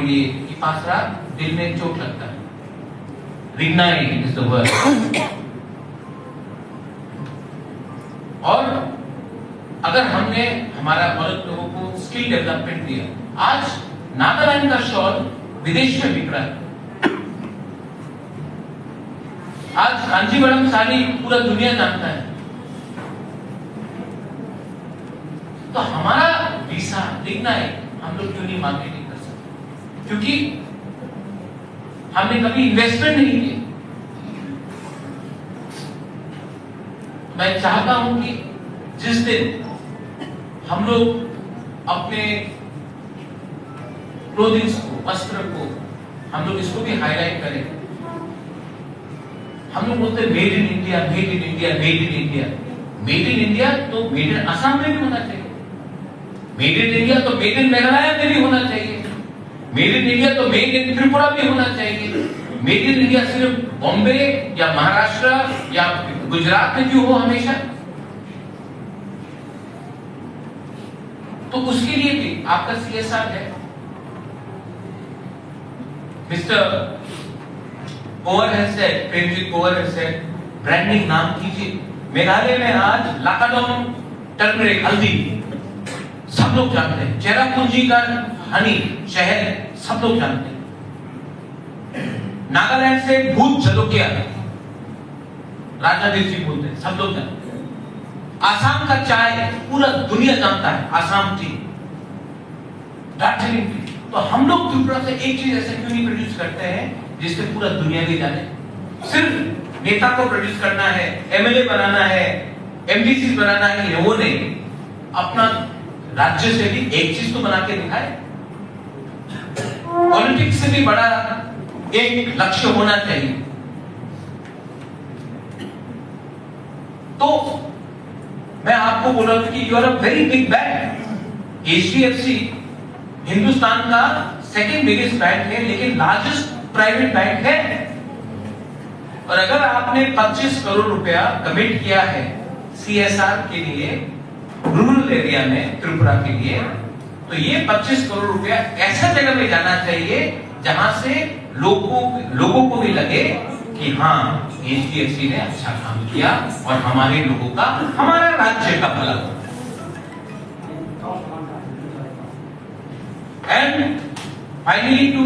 लिए कि पासरा दिल में चोट लगता है। रिग्नाई इज द वर्ड। और अगर हमने हमारा औरत लोगों को स्किल डेवलपमेंट दिया, आज नागालैंड का शॉल विदेश में बिक रहा है। आज कांजीवरम साड़ी पूरा दुनिया जानता है। तो हमारा वीसा देखना है, हम लोग क्यों नहीं मार्केटिंग कर सकते? क्योंकि हमने कभी इन्वेस्टमेंट नहीं किया। मैं चाहता हूं कि जिस दिन हम लोग अपने क्लोथिंग्स को, वस्त्र को, हम लोग इसको भी हाईलाइट करें। हम लोग बोलते हैं made in India, made in India, made in India. Made in India तो मेड इन असम में भी होना चाहिए। मेड इन इंडिया तो मेड इन मेघालय में भी होना चाहिए। मेड इन इंडिया तो मेड इन त्रिपुरा भी होना चाहिए। मेड इन इंडिया सिर्फ बॉम्बे या महाराष्ट्र या गुजरात में क्यों हो हमेशा? तो उसके लिए भी आपका CSR है। मिस्टर कोवर है सेड, प्रेमजीत कोवर है सेड, ब्रांडिंग नाम कीजिए। मेघालय में आज लाकाडोंग टर्मरिक हल्दी सब लोग जानते हैं। चेरापूंजी का हनी शहर सब लोग जानते हैं। नागालैंड से भूत जलोकिया राजा जी बोलते हैं, सब लोग जानते हैं। आसाम का चाय पूरा दुनिया जानता है, आसाम टी, दार्जिलिंग टी। तो हम लोग त्रिपुरा से एक चीज ऐसे क्यों नहीं प्रोड्यूस करते हैं जिससे पूरा दुनिया भी जाने? सिर्फ नेता को प्रोड्यूस करना है, MLA बनाना है, MDC बनाना है, वो नहीं। अपना राज्य से भी एक चीज तो बना के दिखाए। पॉलिटिक्स से भी बड़ा एक लक्ष्य होना चाहिए। तो मैं आपको बोल रहा हूं कि you are a very big bank. HDFC Hindustan का सेकंड बिगेस्ट बैंक है, लेकिन लार्जेस्ट प्राइवेट बैंक है। और अगर आपने 25 करोड़ रुपया कमिट किया है CSR के लिए रूरल एरिया में त्रिपुरा के लिए, तो ये 25 करोड़ रुपया ऐसा जगह में जाना चाहिए जहां से लोगों को भी लगे कि हाँ, HDFC ने अच्छा काम किया और हमारे लोगों का, हमारा राज्य का भला हो। And finally to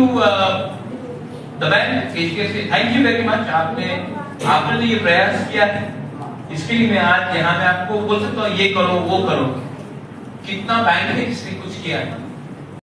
the bank HDFC, thank you very much. आपने ये प्रयास किया है, इसके लिए मैं आज यहाँ में आपको बोल सकता हूँ ये करो वो करो। कितना बैंक है जिसने कुछ किया है?